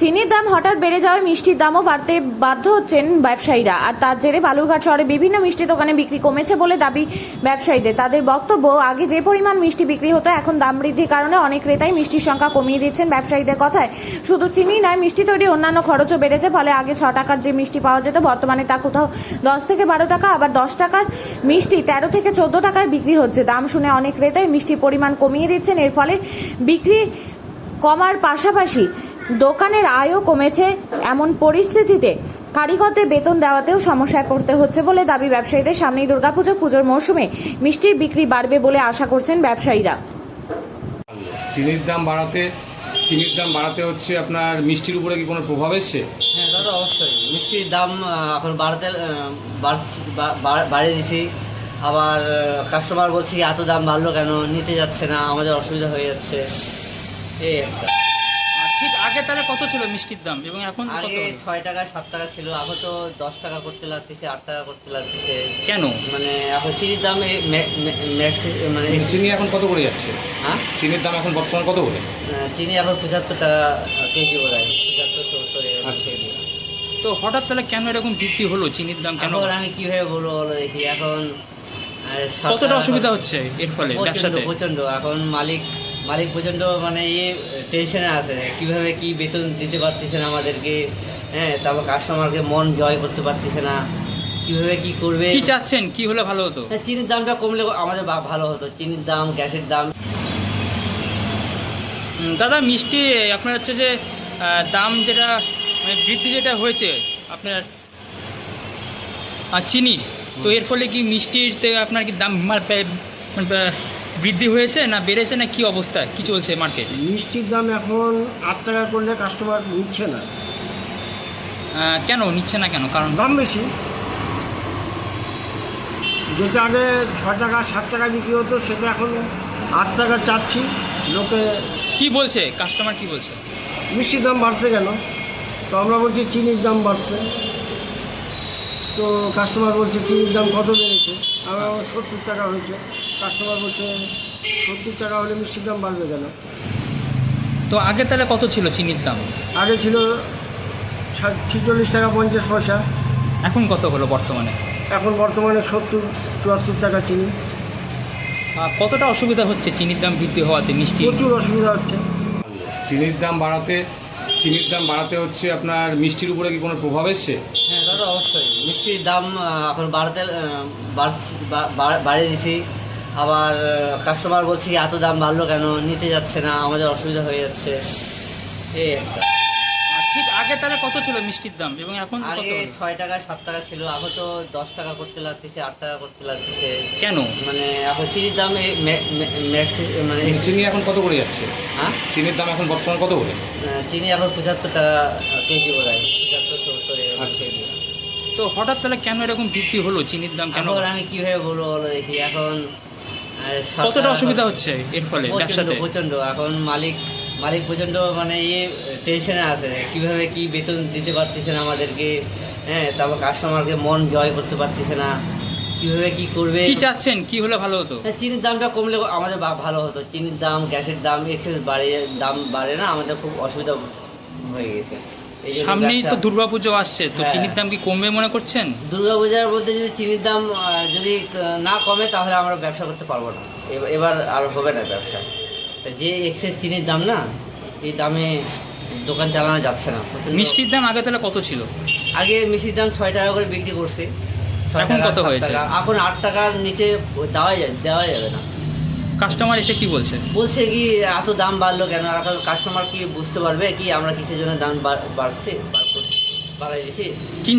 চিনির দাম হঠাৎ বেড়ে যাওয়ায় মিষ্টির দামও বাড়তে বাধ্য হচ্ছেন ব্যবসায়ীরা। আর তার জেরে বালুরঘাট শহরে বিভিন্ন মিষ্টি দোকানে বিক্রি কমেছে বলে দাবি ব্যবসায়ীদের। তাদের বক্তব্য, আগে যে পরিমাণ মিষ্টি বিক্রি হতো এখন দাম বৃদ্ধির কারণে অনেক ক্রেতাই মিষ্টির সংখ্যা কমিয়ে দিচ্ছেন। ব্যবসায়ীদের কথায় শুধু চিনি নয়, মিষ্টি তৈরি অন্যান্য খরচও বেড়েছে। ফলে আগে 6 টাকার যে মিষ্টি পাওয়া যেত বর্তমানে তা কোথাও 10 থেকে 12 টাকা, আবার 10 টাকার মিষ্টি 13 থেকে 14 টাকার বিক্রি হচ্ছে। দাম শুনে অনেক ক্রেতাই মিষ্টির পরিমাণ কমিয়ে দিচ্ছেন। এর ফলে বিক্রি কমার পাশাপাশি দোকানের আয়ও কমেছে। এমন পরিস্থিতিতে কারিগরদের বেতন দেওয়াতেও সমস্যায় পড়তে হচ্ছে বলে দাবি ব্যবসায়ীদের। সামনেই দুর্গাপুজো, পুজোর মৌসুমে মিষ্টির বিক্রি বাড়বে বলে আশা করছেন ব্যবসায়ীরা। চিনির দাম বাড়াতে হচ্ছে আপনার মিষ্টির উপরে কি কোনো প্রভাব এসছে? হ্যাঁ দাদা, অবশ্যই মিষ্টির দাম এখন বাড়িয়ে দিছি। আবার কাস্টমার বলছে কি এত দাম বাড়লো কেন, নিতে যাচ্ছে না, আমাদের অসুবিধা হয়ে যাচ্ছে। এই একটা ঠিক আগে তাহলে কত ছিল মিষ্টির দাম এবং এখন কত আগে হলো? 6 টাকা 7 টাকা ছিল, এখন তো 10 টাকা করতে লাগতেছে, 8 টাকা করতে লাগতেছে। কেন? মানে এখন চিনির দাম মানে চিনি এখন কত করে যাচ্ছে? হ্যাঁ, চিনির দাম এখন বর্তমান কত করে? চিনি এখন 75 টাকা কেজি বোধ হয়, 75-70 আচ্ছা। কেজি। তো হঠাৎ তাহলে কেন এরকম বৃদ্ধি হলো চিনির দাম কেন? এখন আমি কিভাবে বলবো বলো দেখি। এখন কতটা অসুবিধা হচ্ছে এর ফলে ব্যবসাতে? প্রচন্ড। এখন মালিক প্রচন্ড মানে টেনশনে আছে, কিভাবে কি বেতন দিতে পারতেছে না আমাদেরকে। হ্যাঁ, তারপর কাস্টমারকে মন জয় করতে পারতেছে না, কিভাবে কি করবে। কি চাচ্ছেন, কি হলে ভালো হতো? চিনির দামটা কমলে আমাদের ভালো হতো। চিনির দাম, গ্যাসের দাম। দাদা, মিষ্টি আপনার হচ্ছে যে দাম যেটা মানে বৃদ্ধি যেটা হয়েছে আপনার চিনির, তো এর ফলে কি মিষ্টিতে আপনার কি দাম বৃদ্ধি হয়েছে না বেড়েছে, না কি অবস্থা, কি চলছে মার্কেট? মিষ্টির দাম এখন 8 টাকা করলে কাস্টমার নিচ্ছে না। কেন নিচ্ছে না কেন? কারণ দাম বেশি। যেটা আগে 6 টাকা 7 টাকা বিক্রি হতো সেটা এখন 8 টাকা চাচ্ছি। লোকে কি বলছে, কাস্টমার কি বলছে? মিষ্টির দাম বাড়ছে কেন, তো আমরা বলছি চিনির দাম বাড়ছে। তো কাস্টমার বলছে চিনির দাম কত বেড়েছে, আমরা 70 টাকা হয়েছে। কাস্টমার বলছে 70 টাকা হলে মিষ্টির দাম বাড়বে কেন। তো আগে তাহলে কত ছিল চিনির দাম? আগে ছিল 46 টাকা 50 পয়সা, এখন কত হলো বর্তমানে? এখন বর্তমানে 70-74 টাকা চিনি। কতটা অসুবিধা হচ্ছে চিনির দাম বৃদ্ধি হওয়াতে মিষ্টি? প্রচুর অসুবিধা হচ্ছে। চিনির দাম বাড়াতে হচ্ছে আপনার মিষ্টির উপরে কি কোনো প্রভাব এসছে? হ্যাঁ দাদা, অবশ্যই মিষ্টির দাম এখন বাড়িয়ে দিছি। আবার কাস্টমার বলছে কি এত দাম বাড়লো কেন, নিতে যাচ্ছে না, আমাদের অসুবিধা হয়ে যাচ্ছে। এই একটা ঠিক আগে তাহলে কত ছিল মিষ্টির দাম এবং এখন কত আগে হলো? 6 টাকা 7 টাকা ছিল, এখন তো 10 টাকা করতে লাগতেছে, 8 টাকা করতে লাগতেছে। কেন? মানে এখন চিনির দাম মানে চিনি এখন কত করে যাচ্ছে? হ্যাঁ, চিনির দাম এখন বর্তমান কত করে? চিনি এখন 75 টাকা কেজি বোধ হয়, 75-70 আচ্ছা। কেজি। তো হঠাৎ তাহলে কেন এরকম বৃদ্ধি হলো চিনির দাম কেন? এখন আমি কিভাবে বলবো বলো দেখি। এখন কতটা অসুবিধা হচ্ছে এর ফলে ব্যবসাতে? প্রচন্ড। এখন মালিক প্রচন্ড মানে টেনশনে আছে, কিভাবে কি বেতন দিতে পারতেছে না আমাদেরকে। হ্যাঁ, তারপর কাস্টমারকে মন জয় করতে পারতেছে না, কিভাবে কি করবে। কি চাচ্ছেন, কি হলে ভালো হতো? চিনির দামটা কমলে আমাদের ভালো হতো। চিনির দাম, গ্যাসের দাম এক্সেস দাম বাড়ে না, আমাদের খুব অসুবিধা হয়ে গেছে। এই জন্য সামনেই তো ব্যবসা- দুর্গাপুজো আসছে, তো হ্যাঁ। চিনির দাম কি কমবে মনে করছেন? দুর্গাপূজার মধ্যে যদি চিনির দাম যদি না কমে তাহলে আমরা ব্যবসা করতে পারবো না। এবার আর হবে না ব্যবসা। যে এক্সেস চিনির দাম না, এই দামে দোকান চালানো যাচ্ছে না। প্রচণ্ড- মিষ্টির দাম আগে তাহলে কত ছিল? আগে মিষ্টির দাম 6 টাকা করে বিক্রি করছে। 6 এখন টাকা, কত 7 হয়েছে? টাকা। এখন 8 টাকার নিচে দেওয়া যাবে না। কাস্টমার এসে কি বলছে? বলছে কি এত দাম বাড়লো কেন। আর এখন কাস্টমার কি বুঝতে পারবে কি আমরা কিসের জন্য দাম বাড়াই দিছি। কিনছে